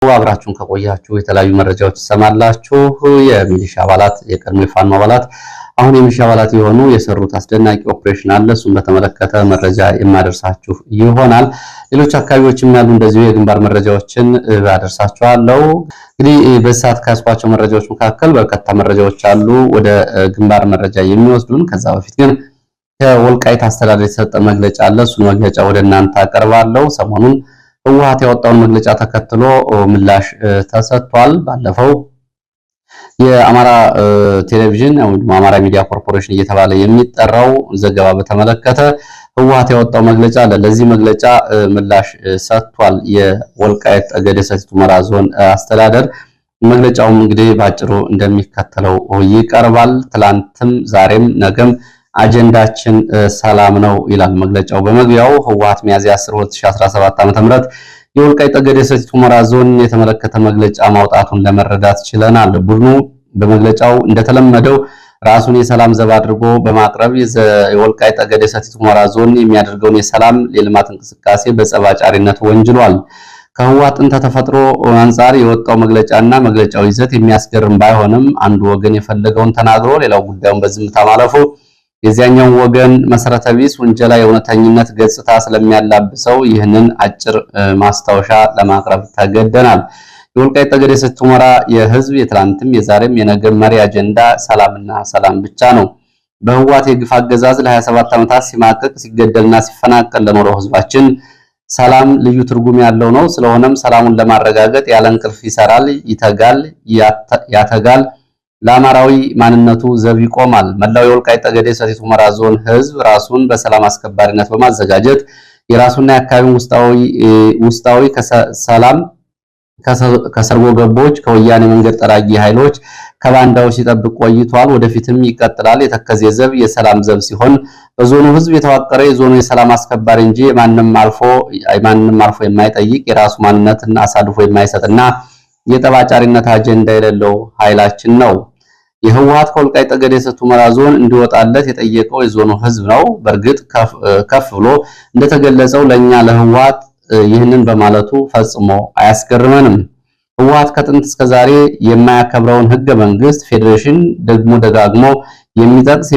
አብራችሁን ከቆያችሁ የተለያዩ መረጃዎች ተሰማላችሁ። የሚሊሻ አባላት የቀድሞ የፋኖ አባላት አሁን የሚሊሻ አባላት የሆኑ የሰሩት አስደናቂ ኦፕሬሽን አለ። እሱን በተመለከተ መረጃ የማደርሳችሁ ይሆናል። ሌሎች አካባቢዎችም ያሉ እንደዚሁ የግንባር መረጃዎችን አደርሳችኋለሁ። እንግዲህ በሰዓት ካስኳቸው መረጃዎች መካከል በርካታ መረጃዎች አሉ ወደ ግንባር መረጃ የሚወስዱን። ከዛ በፊት ግን ከወልቃይት አስተዳደር የተሰጠ መግለጫ አለ። እሱን መግለጫ ወደ እናንተ አቀርባለሁ። ሰሞኑን ህወሓት ያወጣውን መግለጫ ተከትሎ ምላሽ ተሰጥቷል። ባለፈው የአማራ ቴሌቪዥን ወይም አማራ ሚዲያ ኮርፖሬሽን እየተባለ የሚጠራው ዘገባ በተመለከተ ህወሓት ያወጣው መግለጫ አለ። ለዚህ መግለጫ ምላሽ ሰጥቷል የወልቃይት ጠገዴ ሰቲት ሁመራ ዞን አስተዳደር። መግለጫውም እንግዲህ ባጭሩ እንደሚከተለው ይቀርባል። ትላንትም ዛሬም ነገም አጀንዳችን ሰላም ነው ይላል መግለጫው በመግቢያው። ህወሓት ሚያዝያ 10 2017 ዓ.ም የወልቃይት ጠገዴ ሰቲት ሁመራ ዞን የተመለከተ መግለጫ ማውጣቱን ለመረዳት ችለናል። ቡድኑ በመግለጫው እንደተለመደው ራሱን የሰላም ዘብ አድርጎ በማቅረብ የወልቃይት ጠገዴ ሰቲት ሁመራ ዞን የሚያደርገውን የሰላም የልማት እንቅስቃሴ በጸባጫሪነት ወንጅሏል። ከህወሓት ጥንተ ተፈጥሮ አንጻር የወጣው መግለጫና መግለጫው ይዘት የሚያስገርም ባይሆንም አንዱ ወገን የፈለገውን ተናግሮ ሌላው ጉዳዩን በዝምታ ማለፉ የዚያኛው ወገን መሰረተ ቢስ ውንጀላ የእውነተኝነት ገጽታ ስለሚያላብሰው ይህንን አጭር ማስታወሻ ለማቅረብ ተገደናል። የወልቃይት ጠገዴ ሰቲት ሁመራ የህዝብ የትላንትም የዛሬም የነገም መሪ አጀንዳ ሰላምና ሰላም ብቻ ነው። በህወሓት የግፍ አገዛዝ ለ27 ዓመታት ሲማቀቅ ሲገደልና ሲፈናቀል ለኖረው ህዝባችን ሰላም ልዩ ትርጉም ያለው ነው። ስለሆነም ሰላሙን ለማረጋገጥ ያለ እንቅልፍ ይሰራል፣ ይተጋል፣ ያተጋል፣ ለአማራዊ ማንነቱ ዘብ ይቆማል። መላው የወልቃይት ጠገዴ ሰቲት ሁመራ ዞን ህዝብ ራሱን በሰላም አስከባሪነት በማዘጋጀት የራሱና የአካባቢውን ውስጣዊ ሰላም ከሰርጎ ገቦች፣ ከወያኔ መንገድ ጠራጊ ኃይሎች፣ ከባንዳዎች ሲጠብቅ ቆይቷል። ወደፊትም ይቀጥላል። የተከዜ ዘብ የሰላም ዘብ ሲሆን በዞኑ ህዝብ የተዋቀረ የዞኑ የሰላም አስከባሪ እንጂ የማንንም አልፎ የማይጠይቅ የራሱ ማንነትና አሳልፎ የማይሰጥና የጠባጫሪነት አጀንዳ የሌለው ኃይላችን ነው። የህወሓት ከወልቃይት ጠገዴ ሰቲት ሁመራ ዞን እንዲወጣለት የጠየቀው የዞኑ ህዝብ ነው። በእርግጥ ከፍ ብሎ እንደተገለጸው ለኛ ለህወሓት ይህንን በማለቱ ፈጽሞ አያስገርመንም። ህወሓት ከጥንት እስከ ዛሬ የማያከብረውን ህገ መንግስት ፌዴሬሽን ደግሞ ደጋግሞ የሚጠቅስ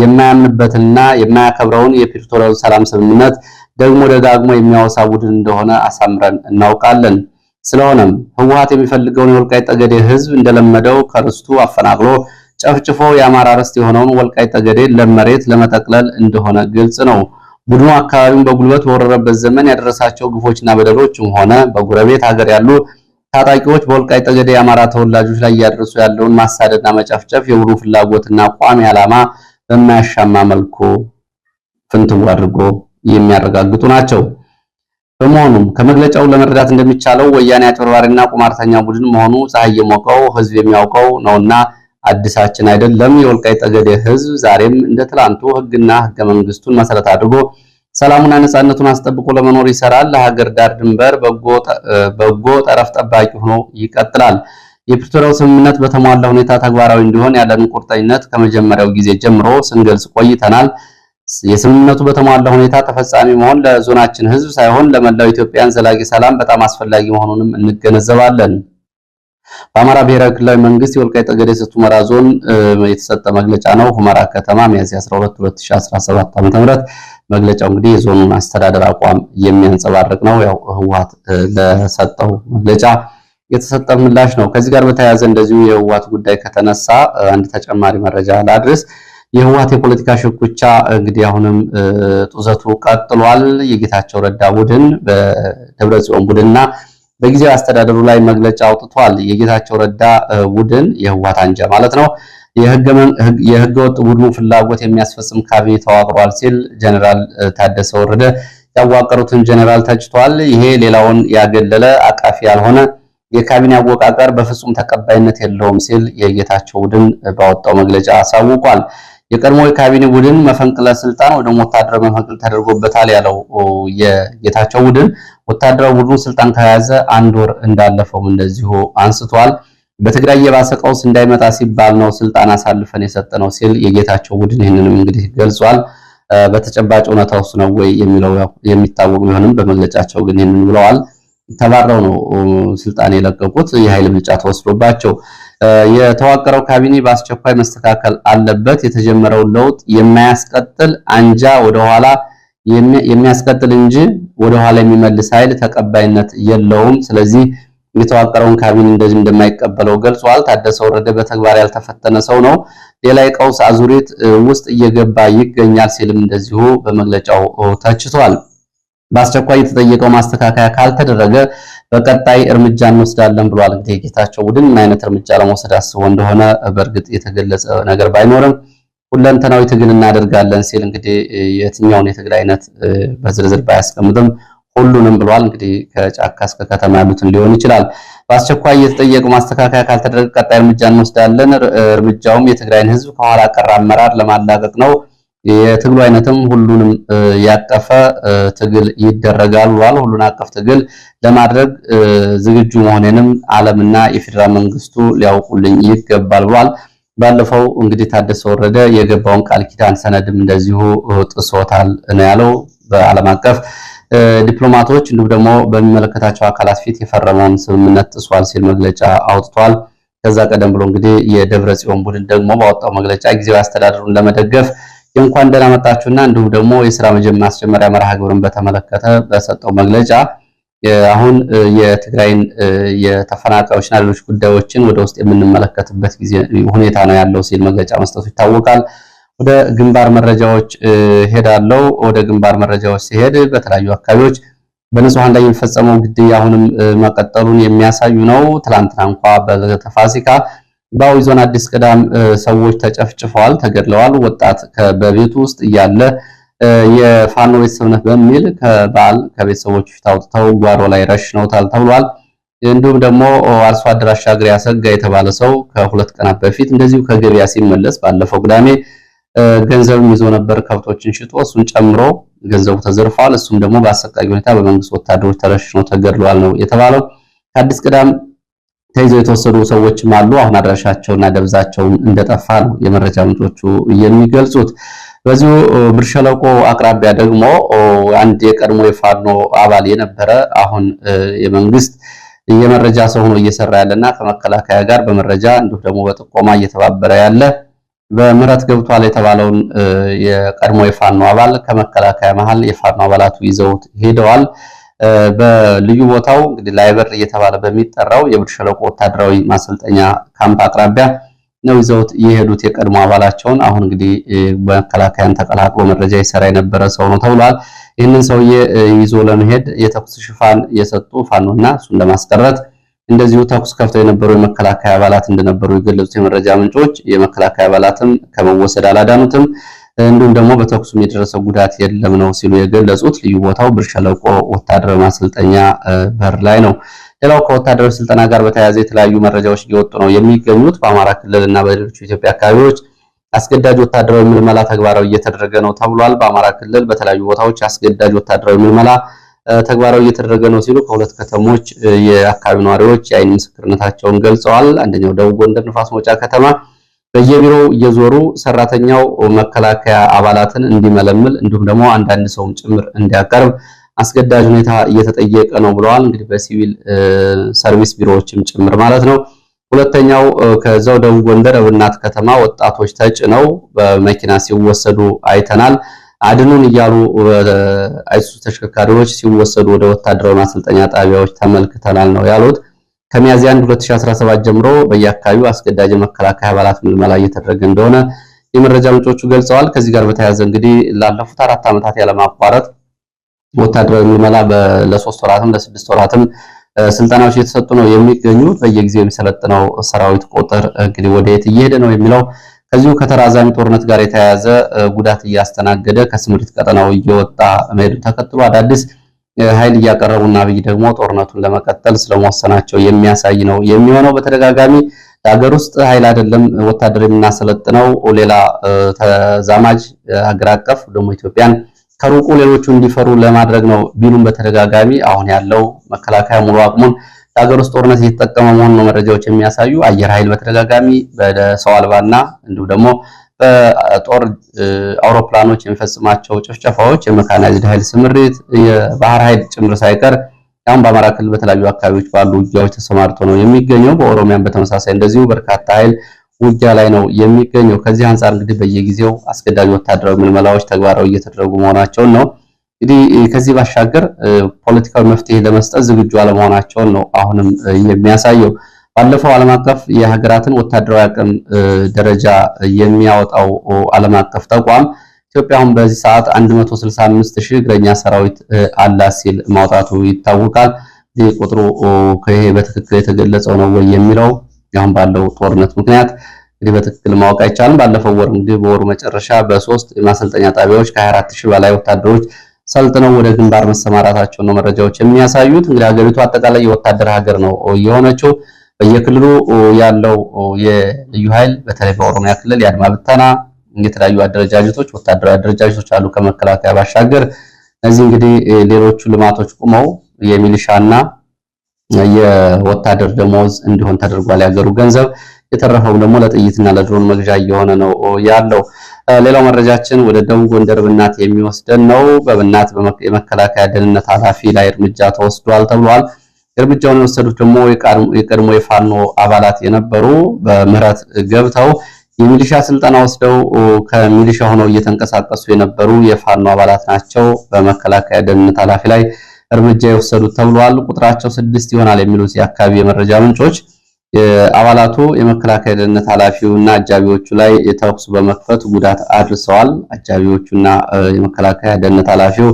የማያምንበትንና የማያከብረውን የፕሪቶሪያው ሰላም ስምምነት ደግሞ ደጋግሞ የሚያወሳ ቡድን እንደሆነ አሳምረን እናውቃለን። ስለሆነም ህወሓት የሚፈልገውን የወልቃይት ጠገዴ ህዝብ እንደለመደው ከርስቱ አፈናቅሎ ጨፍጭፎ የአማራ ርስት የሆነውን ወልቃይት ጠገዴ ለመሬት ለመጠቅለል እንደሆነ ግልጽ ነው። ቡድኑ አካባቢውን በጉልበት በወረረበት ዘመን ያደረሳቸው ግፎችና በደሎችም ሆነ በጉረቤት ሀገር ያሉ ታጣቂዎች በወልቃይት ጠገዴ የአማራ ተወላጆች ላይ እያደረሱ ያለውን ማሳደድና መጨፍጨፍ የቡድኑ ፍላጎትና ቋሚ ዓላማ በማያሻማ መልኩ ፍንትው አድርጎ የሚያረጋግጡ ናቸው። በመሆኑም ከመግለጫው ለመረዳት እንደሚቻለው ወያኔ አጭበርባሪና ቁማርተኛ ቡድን መሆኑ ፀሐይ የሞቀው ህዝብ የሚያውቀው ነውና አዲሳችን አይደለም። የወልቃይት ጠገዴ ህዝብ ዛሬም እንደ ትላንቱ ህግና ህገ መንግስቱን መሰረት አድርጎ ሰላሙና ነጻነቱን አስጠብቆ ለመኖር ይሰራል። ለሀገር ዳር ድንበር በጎ ጠረፍ ጠባቂ ሆኖ ይቀጥላል። የፕሪቶሪያው ስምምነት በተሟላ ሁኔታ ተግባራዊ እንዲሆን ያለንን ቁርጠኝነት ከመጀመሪያው ጊዜ ጀምሮ ስንገልጽ ቆይተናል። የስምምነቱ በተሟላ ሁኔታ ተፈጻሚ መሆን ለዞናችን ህዝብ ሳይሆን ለመላው ኢትዮጵያን ዘላቂ ሰላም በጣም አስፈላጊ መሆኑንም እንገነዘባለን። በአማራ ብሔራዊ ክልላዊ መንግስት የወልቃይት ጠገዴ ሰቲት ሁመራ ዞን የተሰጠ መግለጫ ነው። ሁመራ ከተማ ሚያዝያ 12 2017 ዓ.ም መግለጫው እንግዲህ የዞኑን አስተዳደር አቋም የሚያንጸባርቅ ነው። ያው ህወሓት ለሰጠው መግለጫ የተሰጠ ምላሽ ነው። ከዚህ ጋር በተያያዘ እንደዚሁ የህወሓት ጉዳይ ከተነሳ አንድ ተጨማሪ መረጃ ላድርስ። የህወሓት የፖለቲካ ሽኩቻ እንግዲህ አሁንም ጡዘቱ ቀጥሏል። የጌታቸው ረዳ ቡድን በደብረጽዮን ቡድንና በጊዜያዊ አስተዳደሩ ላይ መግለጫ አውጥቷል። የጌታቸው ረዳ ቡድን የህወሓት አንጃ ማለት ነው የህገወጥ ቡድኑ ፍላጎት የሚያስፈጽም ካቢኔ ተዋቅሯል ሲል ጀነራል ታደሰ ወረደ ያዋቀሩትን ጀነራል ተችቷል። ይሄ ሌላውን ያገለለ አቃፊ ያልሆነ የካቢኔ አወቃቀር በፍጹም ተቀባይነት የለውም ሲል የጌታቸው ቡድን ባወጣው መግለጫ አሳውቋል። የቀድሞ የካቢኔ ቡድን መፈንቅለ ስልጣን ወደ ወታደራዊ መፈንቅል ተደርጎበታል ያለው የጌታቸው ቡድን ወታደራዊ ቡድኑ ስልጣን ከያዘ 1 ወር እንዳለፈውም እንደዚሁ አንስቷል። በትግራይ የባሰ ቀውስ እንዳይመጣ ሲባል ነው ስልጣን አሳልፈን የሰጠነው ሲል የጌታቸው ቡድን ይህንንም እንግዲህ ገልጿል። በተጨባጭ እውነታው ነው ወይ የሚለው የሚታወቅ ቢሆንም በመግለጫቸው ግን ይህንን ብለዋል። ተባረው ነው ስልጣን የለቀቁት የኃይል ብልጫ ተወስዶባቸው። የተዋቀረው ካቢኔ በአስቸኳይ መስተካከል አለበት። የተጀመረውን ለውጥ የማያስቀጥል አንጃ ወደኋላ የሚያስቀጥል እንጂ ወደኋላ የሚመልስ ኃይል ተቀባይነት የለውም። ስለዚህ የተዋቀረውን ካቢኔ እንደዚህ እንደማይቀበለው ገልጿል። ታደሰ ወረደ በተግባር ያልተፈተነ ሰው ነው፣ ሌላ የቀውስ አዙሪት ውስጥ እየገባ ይገኛል ሲልም እንደዚሁ በመግለጫው ተችቷል። በአስቸኳይ የተጠየቀው ማስተካከያ ካልተደረገ በቀጣይ እርምጃ እንወስዳለን ብሏል። እንግዲህ ጌታቸው ቡድን ምን አይነት እርምጃ ለመውሰድ አስቦ እንደሆነ በእርግጥ የተገለጸ ነገር ባይኖርም ሁለንተናዊ ትግል እናደርጋለን ሲል እንግዲህ የትኛውን የትግል አይነት በዝርዝር ባያስቀምጥም ሁሉንም ብሏል። እንግዲህ ከጫካ እስከ ከተማ ያሉትን ሊሆን ይችላል። በአስቸኳይ የተጠየቀው ማስተካከያ ካልተደረገ ቀጣይ እርምጃ እንወስዳለን። እርምጃውም የትግራይን ሕዝብ ከኋላ ቀር አመራር ለማላቀቅ ነው። የትግሉ አይነትም ሁሉንም ያቀፈ ትግል ይደረጋል ብሏል። ሁሉን አቀፍ ትግል ለማድረግ ዝግጁ መሆኔንም ዓለምና የፌዴራል መንግስቱ ሊያውቁልኝ ይገባል ብሏል። ባለፈው እንግዲህ ታደሰ ወረደ የገባውን ቃል ኪዳን ሰነድም እንደዚሁ ጥሶታል ነው ያለው። በዓለም አቀፍ ዲፕሎማቶች እንዲሁም ደግሞ በሚመለከታቸው አካላት ፊት የፈረመውን ስምምነት ጥሷል ሲል መግለጫ አውጥቷል። ከዛ ቀደም ብሎ እንግዲህ የደብረ ጽዮን ቡድን ደግሞ ባወጣው መግለጫ ጊዜያዊ አስተዳደሩን ለመደገፍ የእንኳን ደህና መጣችሁና እንዲሁም ደግሞ የሥራ ማስጀመሪያ መርሃ ግብርን በተመለከተ በሰጠው መግለጫ አሁን የትግራይን የተፈናቃዮችና ሌሎች ጉዳዮችን ወደ ውስጥ የምንመለከትበት ጊዜ ሁኔታ ነው ያለው ሲል መግለጫ መስጠቱ ይታወቃል። ወደ ግንባር መረጃዎች ሄዳለው። ወደ ግንባር መረጃዎች ሲሄድ በተለያዩ አካባቢዎች በንጹሃን ላይ የሚፈጸመው ግድያ አሁንም መቀጠሉን የሚያሳዩ ነው። ትላንትና እንኳ በተፋሲካ በአዊ ዞን አዲስ ቅዳም ሰዎች ተጨፍጭፈዋል፣ ተገድለዋል። ወጣት በቤቱ ውስጥ እያለ የፋኖ ቤተሰብነት በሚል ከበዓል ከቤተሰቦቹ ፊት አውጥተው ጓሮ ላይ ረሽነውታል ተብሏል። እንዲሁም ደግሞ አርሶ አደር አሻግሬ ያሰጋ የተባለ ሰው ከሁለት ቀናት በፊት እንደዚሁ ከገበያ ሲመለስ ባለፈው ቅዳሜ ገንዘብም ይዞ ነበር፣ ከብቶችን ሽጦ እሱን ጨምሮ ገንዘቡ ተዘርፏል። እሱም ደግሞ በአሰቃቂ ሁኔታ በመንግስት ወታደሮች ተረሽነው ተገድለዋል ነው የተባለው። ከአዲስ ቅዳም ተይዘው የተወሰዱ ሰዎችም አሉ። አሁን አድራሻቸውና ደብዛቸውን እንደጠፋ ነው የመረጃ ምንጮቹ የሚገልጹት። በዚሁ ብር ሸለቆ አቅራቢያ ደግሞ አንድ የቀድሞ የፋኖ አባል የነበረ አሁን የመንግስት የመረጃ ሰው ሆኖ እየሰራ ያለና ከመከላከያ ጋር በመረጃ እንዲሁም ደግሞ በጥቆማ እየተባበረ ያለ በምህረት ገብቷል የተባለውን የቀድሞ የፋኖ አባል ከመከላከያ መሃል የፋኖ አባላቱ ይዘውት ሄደዋል። በልዩ ቦታው እንግዲህ ላይበር እየተባለ በሚጠራው የብር ሸለቆ ወታደራዊ ማሰልጠኛ ካምፕ አቅራቢያ ነው ይዘውት የሄዱት የቀድሞ አባላቸውን። አሁን እንግዲህ በመከላከያን ተቀላቅሎ መረጃ ይሰራ የነበረ ሰው ነው ተብሏል። ይህንን ሰውዬ ይዞ ለመሄድ የተኩስ ሽፋን የሰጡ ፋኖና እሱን ለማስቀረት እንደዚሁ ተኩስ ከፍተው የነበሩ የመከላከያ አባላት እንደነበሩ የገለጹት የመረጃ ምንጮች የመከላከያ አባላትም ከመወሰድ አላዳኑትም፣ እንዲሁም ደግሞ በተኩሱም የደረሰው ጉዳት የለም ነው ሲሉ የገለጹት። ልዩ ቦታው ብር ሸለቆ ወታደራዊ ማሰልጠኛ በር ላይ ነው። ሌላው ከወታደራዊ ስልጠና ጋር በተያያዘ የተለያዩ መረጃዎች እየወጡ ነው የሚገኙት። በአማራ ክልል እና በሌሎች የኢትዮጵያ አካባቢዎች አስገዳጅ ወታደራዊ ምልመላ ተግባራዊ እየተደረገ ነው ተብሏል። በአማራ ክልል በተለያዩ ቦታዎች አስገዳጅ ወታደራዊ ምልመላ ተግባራዊ እየተደረገ ነው ሲሉ ከሁለት ከተሞች የአካባቢ ነዋሪዎች የአይን ምስክርነታቸውን ገልጸዋል። አንደኛው ደቡብ ጎንደር ንፋስ መውጫ ከተማ በየቢሮው እየዞሩ ሰራተኛው መከላከያ አባላትን እንዲመለምል እንዲሁም ደግሞ አንዳንድ ሰውም ጭምር እንዲያቀርብ አስገዳጅ ሁኔታ እየተጠየቀ ነው ብለዋል። እንግዲህ በሲቪል ሰርቪስ ቢሮዎችም ጭምር ማለት ነው። ሁለተኛው ከዛው ደቡብ ጎንደር እብናት ከተማ ወጣቶች ተጭነው በመኪና ሲወሰዱ አይተናል። አድኑን እያሉ አይሱዙ ተሽከርካሪዎች ሲወሰዱ ወደ ወታደራዊ ማሰልጠኛ ጣቢያዎች ተመልክተናል ነው ያሉት። ከሚያዝያ 2017 ጀምሮ በየአካባቢው አስገዳጅ መከላከያ አባላት ምልመላ እየተደረገ እንደሆነ የመረጃ ምንጮቹ ገልጸዋል። ከዚህ ጋር በተያያዘ እንግዲህ ላለፉት 4 ዓመታት ያለማቋረጥ ወታደራዊ ምልመላ ለ3 ወራትም ለ6 ወራትም ስልጠናዎች እየተሰጡ ነው የሚገኙት። በየጊዜው የሚሰለጥነው ሰራዊት ቁጥር እንግዲህ ወደየት እየሄደ ነው የሚለው ከዚሁ ከተራዛሚ ጦርነት ጋር የተያያዘ ጉዳት እያስተናገደ ከስምሪት ቀጠናው እየወጣ መሄዱን ተከትሎ አዳዲስ ኃይል እያቀረቡና አብይ ደግሞ ጦርነቱን ለመቀጠል ስለመወሰናቸው የሚያሳይ ነው የሚሆነው። በተደጋጋሚ ለሀገር ውስጥ ኃይል አይደለም ወታደር የምናሰለጥነው ሌላ ተዛማጅ ሀገር አቀፍ ደግሞ ኢትዮጵያን ከሩቁ ሌሎቹ እንዲፈሩ ለማድረግ ነው ቢሉም በተደጋጋሚ አሁን ያለው መከላከያ ሙሉ አቅሙን ለሀገር ውስጥ ጦርነት እየተጠቀመ መሆኑን ነው መረጃዎች የሚያሳዩ። አየር ኃይል በተደጋጋሚ በሰው አልባና እንዲሁም ደግሞ በጦር አውሮፕላኖች የሚፈጽማቸው ጭፍጨፋዎች የመካናይዝድ ኃይል ስምሪት የባህር ኃይል ጭምር ሳይቀር ያም በአማራ ክልል በተለያዩ አካባቢዎች ባሉ ውጊያዎች ተሰማርቶ ነው የሚገኘው። በኦሮሚያም በተመሳሳይ እንደዚሁ በርካታ ኃይል ውጊያ ላይ ነው የሚገኘው። ከዚህ አንፃር እንግዲህ በየጊዜው አስገዳጅ ወታደራዊ ምልመላዎች ተግባራዊ እየተደረጉ መሆናቸውን ነው እንግዲህ ከዚህ ባሻገር ፖለቲካዊ መፍትሄ ለመስጠት ዝግጁ አለመሆናቸውን ነው አሁንም የሚያሳየው። ባለፈው ዓለም አቀፍ የሀገራትን ወታደራዊ አቅም ደረጃ የሚያወጣው ዓለም አቀፍ ተቋም ኢትዮጵያ አሁን በዚህ ሰዓት 165000 እግረኛ ሰራዊት አላት ሲል ማውጣቱ ይታወቃል። ይህ ቁጥሩ ከይሄ በትክክል የተገለጸው ነው ወይ የሚለው አሁን ባለው ጦርነት ምክንያት እንግዲህ በትክክል ማወቅ አይቻልም። ባለፈው ወር እንግዲህ በወሩ መጨረሻ በ3 የማሰልጠኛ ጣቢያዎች ከ24000 በላይ ወታደሮች ሰልጥነው ወደ ግንባር መሰማራታቸው ነው መረጃዎች የሚያሳዩት። እንግዲህ ሀገሪቱ አጠቃላይ የወታደር ሀገር ነው የሆነችው። በየክልሉ ያለው የልዩ ኃይል በተለይ በኦሮሚያ ክልል የአድማ ብተና የተለያዩ አደረጃጀቶች ወታደራዊ አደረጃጀቶች አሉ ከመከላከያ ባሻገር። እነዚህ እንግዲህ ሌሎቹ ልማቶች ቁመው የሚሊሻና የወታደር ደሞዝ እንዲሆን ተደርጓል ያገሩ ገንዘብ። የተረፈው ደግሞ ለጥይትና ለድሮን መግዣ እየሆነ ነው ያለው። ሌላው መረጃችን ወደ ደቡብ ጎንደር ብናት የሚወስደን ነው። በብናት የመከላከያ ደህንነት ኃላፊ ላይ እርምጃ ተወስዷል ተብሏል። እርምጃውን የወሰዱት ደግሞ የቀድሞ የፋኖ አባላት የነበሩ በምህረት ገብተው የሚሊሻ ስልጠና ወስደው ከሚሊሻ ሆነው እየተንቀሳቀሱ የነበሩ የፋኖ አባላት ናቸው። በመከላከያ ደህንነት ኃላፊ ላይ እርምጃ የወሰዱት ተብሏል። ቁጥራቸው 6 ይሆናል የሚሉት የአካባቢ የመረጃ ምንጮች አባላቱ የመከላከያ ደህንነት ኃላፊውና አጃቢዎቹ ላይ ተኩስ በመክፈት ጉዳት አድርሰዋል። አጃቢዎቹና የመከላከያ ደህንነት ኃላፊው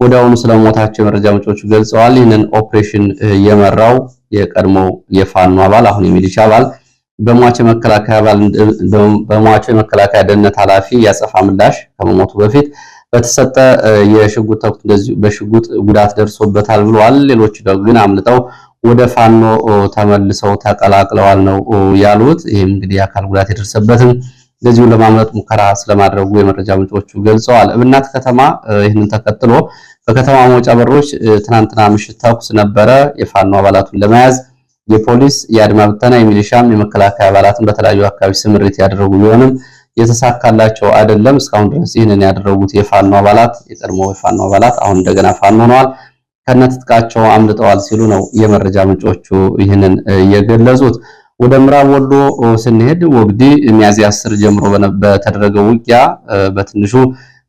ወዲያውኑ ስለሞታቸው የመረጃ ምንጮቹ ገልጸዋል። ይህንን ኦፕሬሽን የመራው የቀድሞ የፋኖ አባል አሁን የሚሊሻ አባል በሟች የመከላከያ ደህንነት ኃላፊ ያጸፋ ምላሽ ከመሞቱ በፊት በተሰጠ የሽጉጥ ተኩስ እንደዚሁ በሽጉጥ ጉዳት ደርሶበታል ብለዋል። ሌሎች ግን አምልጠው ወደ ፋኖ ተመልሰው ተቀላቅለዋል ነው ያሉት። ይህም እንግዲህ አካል ጉዳት የደረሰበትም እንደዚሁ ለማምለጥ ሙከራ ስለማድረጉ የመረጃ ምንጮቹ ገልጸዋል። እብናት ከተማ ይህንን ተከትሎ በከተማ መውጫ በሮች ትናንትና ምሽት ተኩስ ነበረ። የፋኖ አባላቱን ለመያዝ የፖሊስ የአድማ ብተና የሚሊሻም የመከላከያ አባላትን በተለያዩ አካባቢ ስምሪት ያደረጉ ቢሆንም የተሳካላቸው አይደለም። እስካሁን ድረስ ይህንን ያደረጉት የፋኖ አባላት የቀድሞ የፋኖ አባላት አሁን እንደገና ፋኖ ሆነዋል፣ ከነትጥቃቸው አምልጠዋል ሲሉ ነው የመረጃ ምንጮቹ ይህንን የገለጹት። ወደ ምዕራብ ወሎ ስንሄድ ወግዲ ሚያዝያ 10 ጀምሮ በተደረገው ውጊያ በትንሹ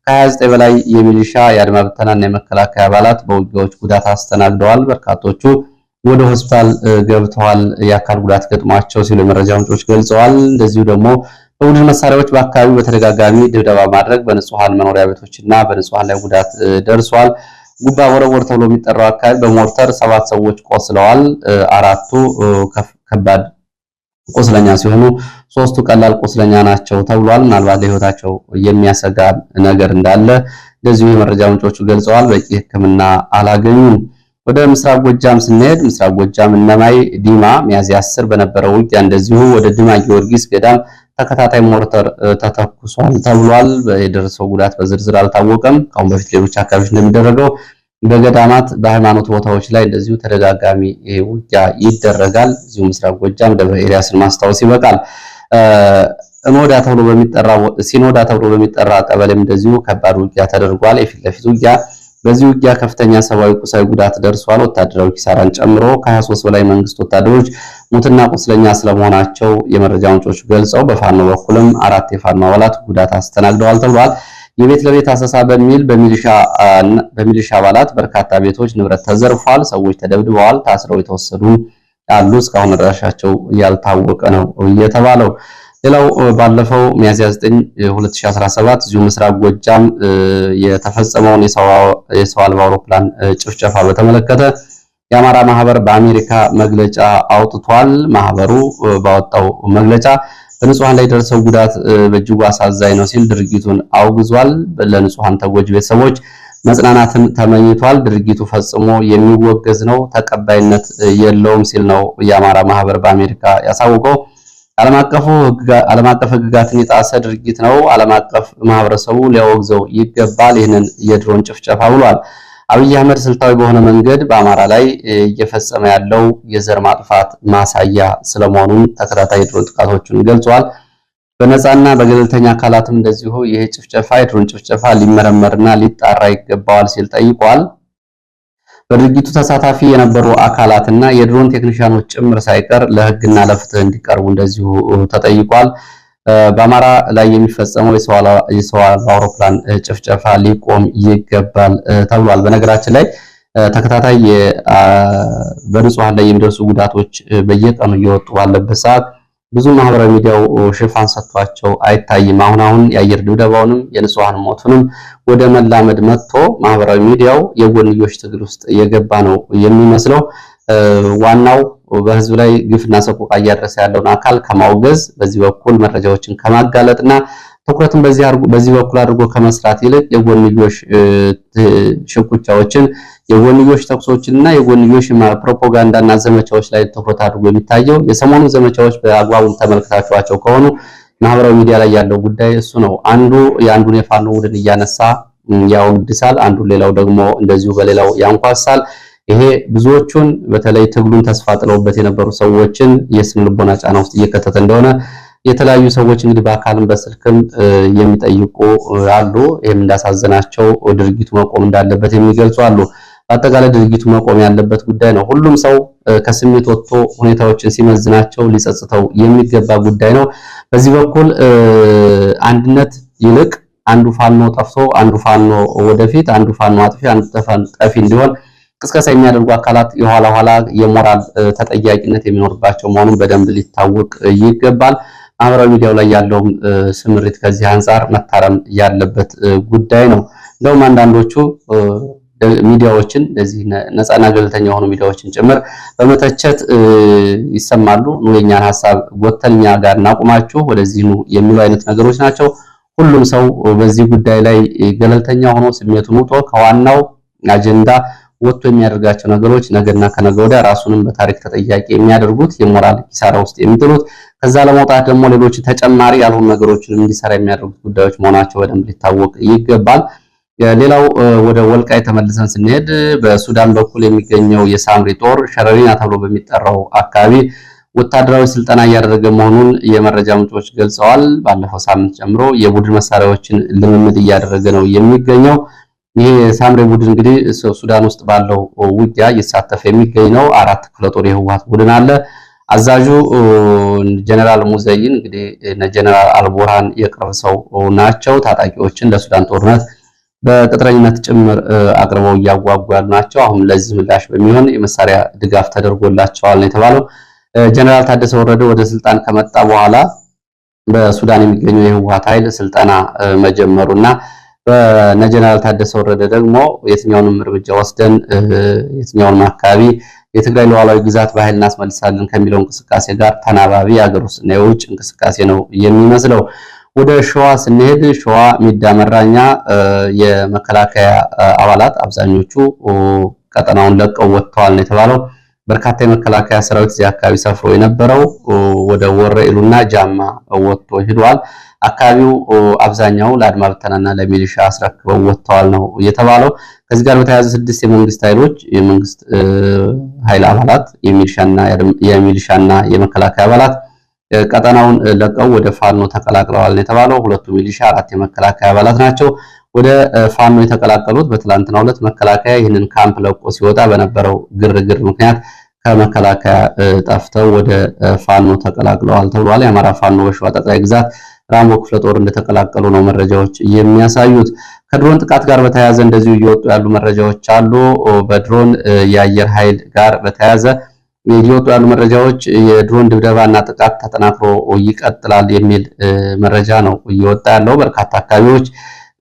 ከ29 በላይ የሚሊሻ የአድማ ብተናና የመከላከያ አባላት በውጊያዎች ጉዳት አስተናግደዋል። በርካቶቹ ወደ ሆስፒታል ገብተዋል የአካል ጉዳት ገጥሟቸው ሲሉ የመረጃ ምንጮች ገልጸዋል። እንደዚሁ ደግሞ በቡድን መሳሪያዎች በአካባቢው በተደጋጋሚ ድብደባ ማድረግ በንጹሃን መኖሪያ ቤቶችና በንጹሃን ላይ ጉዳት ደርሷል። ጉባ ወረወር ተብሎ የሚጠራው አካባቢ በሞርተር 7 ሰዎች ቆስለዋል። 4ቱ ከባድ ቁስለኛ ሲሆኑ 3ቱ ቀላል ቁስለኛ ናቸው ተብሏል። ምናልባት ለህይወታቸው የሚያሰጋ ነገር እንዳለ እንደዚሁ የመረጃ ምንጮቹ ገልጸዋል። በቂ ሕክምና አላገኙም። ወደ ምስራቅ ጎጃም ስንሄድ ምስራቅ ጎጃም እነማይ ዲማ ሚያዝያ 10 በነበረው ውጊያ እንደዚሁ ወደ ዲማ ጊዮርጊስ ገዳም ተከታታይ ሞርተር ተተኩሷል ተብሏል። የደረሰው ጉዳት በዝርዝር አልታወቀም። ካሁን በፊት ሌሎች አካባቢዎች እንደሚደረገው በገዳማት በሃይማኖት ቦታዎች ላይ እንደዚሁ ተደጋጋሚ ውጊያ ይደረጋል። እዚሁ ምስራቅ ጎጃም ደብረ ኤልያስን ማስታወስ ይበቃል። ሲኖዳ ተብሎ በሚጠራ ቀበሌም እንደዚሁ ከባድ ውጊያ ተደርጓል። የፊት ለፊት ውጊያ። በዚህ ውጊያ ከፍተኛ ሰብአዊ ቁሳዊ ጉዳት ደርሷል። ወታደራዊ ኪሳራን ጨምሮ ከ23 በላይ መንግስት ወታደሮች ሙትና ቁስለኛ ስለመሆናቸው የመረጃ ምንጮች ገልጸው በፋኖ በኩልም 4 የፋኖ አባላት ጉዳት አስተናግደዋል ተብሏል። የቤት ለቤት አሰሳ በሚል በሚሊሻ አባላት በርካታ ቤቶች ንብረት ተዘርፏል። ሰዎች ተደብድበዋል። ታስረው የተወሰዱ አሉ። እስካሁን አድራሻቸው ያልታወቀ ነው የተባለው። ሌላው ባለፈው ሚያዝያ 9 2017 እዚሁ ምስራቅ ጎጃም የተፈጸመውን የሰው አልባ አውሮፕላን ጭፍጨፋ በተመለከተ የአማራ ማህበር በአሜሪካ መግለጫ አውጥቷል። ማህበሩ ባወጣው መግለጫ በንጹሃን ላይ ደረሰው ጉዳት በእጅጉ አሳዛኝ ነው ሲል ድርጊቱን አውግዟል። ለንጹሃን ተጎጂ ቤተሰቦች መጽናናትን ተመኝቷል። ድርጊቱ ፈጽሞ የሚወገዝ ነው፣ ተቀባይነት የለውም ሲል ነው የአማራ ማህበር በአሜሪካ ያሳወቀው። ዓለም አቀፍ ሕግጋትን የጣሰ ድርጊት ነው። ዓለም አቀፍ ማህበረሰቡ ሊያወግዘው ይገባል ይህንን የድሮን ጭፍጨፋ ብሏል። አብይ አህመድ ስልታዊ በሆነ መንገድ በአማራ ላይ እየፈጸመ ያለው የዘር ማጥፋት ማሳያ ስለመሆኑም ተከታታይ ድሮን ጥቃቶችን ገልጿል። በነፃና በገለልተኛ አካላትም እንደዚሁ ይሄ ጭፍጨፋ የድሮን ጭፍጨፋ ሊመረመርና ሊጣራ ይገባዋል ሲል ጠይቋል። በድርጊቱ ተሳታፊ የነበሩ አካላትና የድሮን ቴክኒሻኖች ጭምር ሳይቀር ለሕግና ለፍትህ እንዲቀርቡ እንደዚሁ ተጠይቋል። በአማራ ላይ የሚፈጸመው የሰው አልባ አውሮፕላን ጭፍጨፋ ሊቆም ይገባል ተብሏል። በነገራችን ላይ ተከታታይ በንጹሃን ላይ የሚደርሱ ጉዳቶች በየቀኑ እየወጡ ባለበት ሰዓት ብዙ ማህበራዊ ሚዲያው ሽፋን ሰጥቷቸው አይታይም። አሁን የአየር ድብደባውንም የንጹሃን ሞቱንም ወደ መላመድ መጥቶ ማህበራዊ ሚዲያው የጎንዮሽ ትግል ውስጥ የገባ ነው የሚመስለው። ዋናው በህዝብ ላይ ግፍና ሰቆቃ እያደረሰ ያለውን አካል ከማውገዝ በዚህ በኩል መረጃዎችን ከማጋለጥና ትኩረትን በዚህ በኩል አድርጎ ከመስራት ይልቅ የጎንዮሽ ሽኩቻዎችን የጎንዮሽ ተኩሶችንና የጎንዮሽ ፕሮፓጋንዳና ዘመቻዎች ላይ ትኩረት አድርጎ የሚታየው የሰሞኑ ዘመቻዎች በአግባቡ ተመልክታችኋቸው ከሆኑ ማህበራዊ ሚዲያ ላይ ያለው ጉዳይ እሱ ነው። አንዱ የአንዱን የፋኖ ቡድን እያነሳ ያወግሳል፣ አንዱ ሌላው ደግሞ እንደዚሁ በሌላው ያንኳሳል። ይሄ ብዙዎቹን በተለይ ትግሉን ተስፋ ጥለውበት የነበሩ ሰዎችን የስነ ልቦና ጫና ውስጥ እየከተተ እንደሆነ የተለያዩ ሰዎች እንግዲህ በአካልም በስልክም የሚጠይቁ አሉ። ይሄም እንዳሳዘናቸው ድርጊቱ መቆም እንዳለበት የሚገልጹ አሉ። በአጠቃላይ ድርጊቱ መቆም ያለበት ጉዳይ ነው። ሁሉም ሰው ከስሜት ወጥቶ ሁኔታዎችን ሲመዝናቸው ሊጸጽተው የሚገባ ጉዳይ ነው። በዚህ በኩል አንድነት ይልቅ አንዱ ፋኖ ጠፍቶ አንዱ ፋኖ ወደፊት፣ አንዱ ፋኖ አጥፊ አንዱ ጠፊ እንዲሆን ቅስቀሳ የሚያደርጉ አካላት የኋላ ኋላ የሞራል ተጠያቂነት የሚኖርባቸው መሆኑን በደንብ ሊታወቅ ይገባል። ማህበራዊ ሚዲያው ላይ ያለው ስምሪት ከዚህ አንፃር መታረም ያለበት ጉዳይ ነው። እንደውም አንዳንዶቹ ሚዲያዎችን ለዚህ ነፃና ገለልተኛ የሆኑ ሚዲያዎችን ጭምር በመተቸት ይሰማሉ። የኛን ሐሳብ ጎተኛ ጋር እናቁማችሁ ወደዚህ ነው የሚሉ አይነት ነገሮች ናቸው። ሁሉም ሰው በዚህ ጉዳይ ላይ ገለልተኛ ሆኖ ስሜቱን ውጦ ከዋናው አጀንዳ ወጥቶ የሚያደርጋቸው ነገሮች ነገና ከነገ ወዲያ ራሱንም በታሪክ ተጠያቂ የሚያደርጉት የሞራል ኪሳራ ውስጥ የሚጥሉት ከዛ ለመውጣት ደግሞ ሌሎች ተጨማሪ ያልሆኑ ነገሮችን እንዲሰራ የሚያደርጉት ጉዳዮች መሆናቸው በደንብ ሊታወቅ ይገባል። ሌላው ወደ ወልቃይ ተመልሰን ስንሄድ በሱዳን በኩል የሚገኘው የሳምሪ ጦር ሸረሪና ተብሎ በሚጠራው አካባቢ ወታደራዊ ስልጠና እያደረገ መሆኑን የመረጃ ምንጮች ገልጸዋል። ባለፈው ሳምንት ጀምሮ የቡድን መሳሪያዎችን ልምምድ እያደረገ ነው የሚገኘው። ይሄ ሳምሪ ቡድን እንግዲህ ሱዳን ውስጥ ባለው ውጊያ እየተሳተፈ የሚገኝ ነው። 4 ክፍለ ጦር የህወሓት ቡድን አለ። አዛዡ ጀነራል ሙዘይን እንግዲህ ጀነራል አልቡርሃን የቅርብ ሰው ናቸው። ታጣቂዎችን ለሱዳን ጦርነት በቅጥረኝነት ጭምር አቅርበው እያጓጉ ያሉ ናቸው። አሁን ለዚህ ምላሽ በሚሆን የመሳሪያ ድጋፍ ተደርጎላቸዋል ነው የተባለው። ጀነራል ታደሰ ወረደ ወደ ስልጣን ከመጣ በኋላ በሱዳን የሚገኘው የህወሓት ኃይል ስልጠና መጀመሩና በጀነራል ታደሰ ወረደ ደግሞ የትኛውንም እርምጃ ወስደን የትኛውንም አካባቢ የትግራይ ሉዓላዊ ግዛት በኃይል እናስመልሳለን ከሚለው እንቅስቃሴ ጋር ተናባቢ የሀገር ውስጥና የውጭ እንቅስቃሴ ነው የሚመስለው። ወደ ሸዋ ስንሄድ ሸዋ ሚዳ መራኛ የመከላከያ አባላት አብዛኞቹ ቀጠናውን ለቀው ወጥተዋል ነው የተባለው። በርካታ የመከላከያ ሰራዊት እዚህ አካባቢ ሰፍሮ የነበረው ወደ ወረኢሉና ጃማ ወጥቶ ሄዷል። አካባቢው አብዛኛው ለአድማ ብተናና ለሚሊሻ አስረክበው ወጥተዋል ነው የተባለው። ከዚህ ጋር በተያያዘ 6 የመንግስት ኃይሎች የመንግስት ኃይል አባላት የሚሊሻና የመከላከያ አባላት ቀጠናውን ለቀው ወደ ፋኖ ተቀላቅለዋል ነው የተባለው። 2 ሚሊሻ 4 የመከላከያ አባላት ናቸው ወደ ፋኖ የተቀላቀሉት። በትላንትናው ዕለት መከላከያ ይህንን ካምፕ ለቆ ሲወጣ በነበረው ግርግር ምክንያት ከመከላከያ ጠፍተው ወደ ፋኖ ተቀላቅለዋል ተብሏል። የአማራ ፋኖ በሸዋ ጠቅላይ ግዛት ራምቦ ክፍለ ጦር እንደተቀላቀሉ ነው መረጃዎች የሚያሳዩት። ከድሮን ጥቃት ጋር በተያያዘ እንደዚሁ እየወጡ ያሉ መረጃዎች አሉ። በድሮን የአየር ኃይል ጋር በተያያዘ እየወጡ ያሉ መረጃዎች የድሮን ድብደባና ጥቃት ተጠናክሮ ይቀጥላል የሚል መረጃ ነው እየወጣ ያለው። በርካታ አካባቢዎች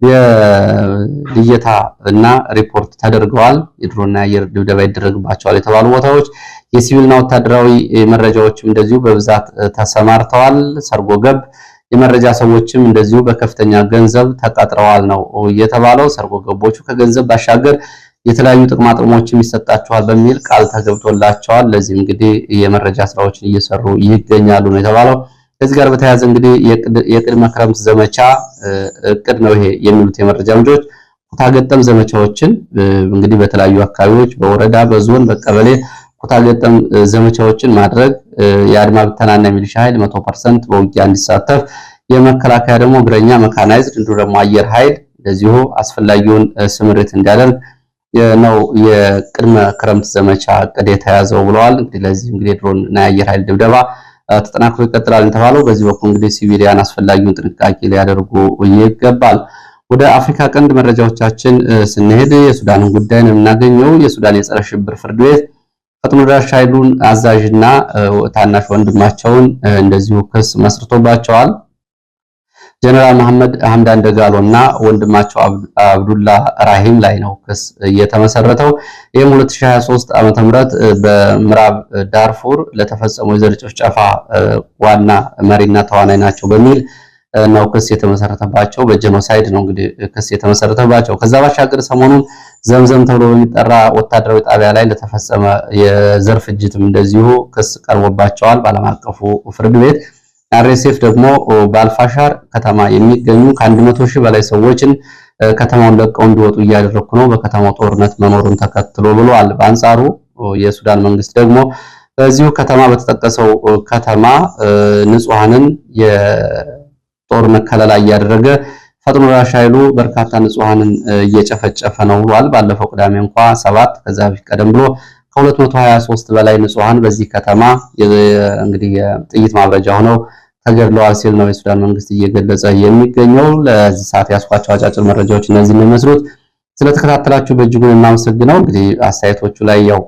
የልየታ እና ሪፖርት ተደርገዋል። የድሮንና የአየር ድብደባ ይደረግባቸዋል የተባሉ ቦታዎች የሲቪልና ወታደራዊ መረጃዎችም እንደዚሁ በብዛት ተሰማርተዋል። ሰርጎ ገብ የመረጃ ሰዎችም እንደዚሁ በከፍተኛ ገንዘብ ተቀጥረዋል ነው የተባለው። ሰርጎ ገቦቹ ከገንዘብ ባሻገር የተለያዩ ጥቅማ ጥቅሞችም ይሰጣቸዋል በሚል ቃል ተገብቶላቸዋል። ለዚህ እንግዲህ የመረጃ ስራዎችን እየሰሩ ይገኛሉ ነው የተባለው። ከዚህ ጋር በተያያዘ እንግዲህ የቅድመ ክረምት ዘመቻ እቅድ ነው ይሄ የሚሉት የመረጃ ምንጮች ኩታ ገጠም ዘመቻዎችን እንግዲህ በተለያዩ አካባቢዎች በወረዳ በዞን በቀበሌ ኩታ ገጠም ዘመቻዎችን ማድረግ የአድማ ብተናና ሚሊሻ ኃይል 100% በውጊያ እንዲሳተፍ የመከላከያ ደግሞ እግረኛ መካናይዝድ እንዲሁ ደግሞ አየር ኃይል እንደዚሁ አስፈላጊውን ስምሪት እንዲያደርግ ነው የቅድመ ክረምት ዘመቻ እቅድ የተያዘው ብለዋል። እንግዲህ ለዚህ እንግዲህ ድሮን እና የአየር ኃይል ድብደባ ተጠናክሮ ይቀጥላል የተባለው በዚህ በኩል እንግዲህ ሲቪሊያን አስፈላጊውን ጥንቃቄ ሊያደርጉ ይገባል። ወደ አፍሪካ ቀንድ መረጃዎቻችን ስንሄድ የሱዳንን ጉዳይ ነው የምናገኘው። የሱዳን የጸረ ሽብር ፍርድ ቤት ፈጥኖ ደራሽ ኃይሉን አዛዥና ታናሽ ወንድማቸውን እንደዚሁ ክስ መስርቶባቸዋል። ጀነራል መሐመድ ሐምዳን ደጋሎና ወንድማቸው አብዱላ ራሂም ላይ ነው ክስ የተመሰረተው። ይህም 2023 ዓመተ ምህረት በምዕራብ ዳርፉር ለተፈጸመው የዘር ጭፍጨፋ ዋና መሪና ተዋናይ ናቸው በሚል ነው ክስ የተመሰረተባቸው። በጄኖሳይድ ነው እንግዲህ ክስ የተመሰረተባቸው። ከዛ ባሻገር ሰሞኑን ዘምዘም ተብሎ በሚጠራ ወታደራዊ ጣቢያ ላይ ለተፈጸመ የዘር ፍጅትም እንደዚሁ ክስ ቀርቦባቸዋል በዓለም አቀፉ ፍርድ ቤት። አርኤስኤፍ ደግሞ በአልፋሻር ከተማ የሚገኙ ከ100 ሺህ በላይ ሰዎችን ከተማውን ለቀው እንዲወጡ እያደረኩ ነው በከተማው ጦርነት መኖሩን ተከትሎ ብለዋል። በአንጻሩ የሱዳን መንግስት ደግሞ በዚሁ ከተማ በተጠቀሰው ከተማ ንጹሃንን የጦርነት ከለላ እያደረገ ፈጥኖ ደራሽ ኃይሉ በርካታ ንጹሃንን እየጨፈጨፈ ነው ብሏል። ባለፈው ቅዳሜ እንኳን 7 ከዛ በፊት ቀደም ብሎ ከ223 በላይ ንጹሃን በዚህ ከተማ እንግዲህ የጥይት ማብረጃ ሆነው ተገድለዋል ሲል ነው የሱዳን መንግስት እየገለጸ የሚገኘው። ለዚህ ሰዓት ያስኳቸው አጫጭር መረጃዎች እነዚህ ነው የሚመስሉት። ስለተከታተላችሁ በእጅጉ እናመሰግናለን። እንግዲህ አስተያየቶቹ ላይ ያው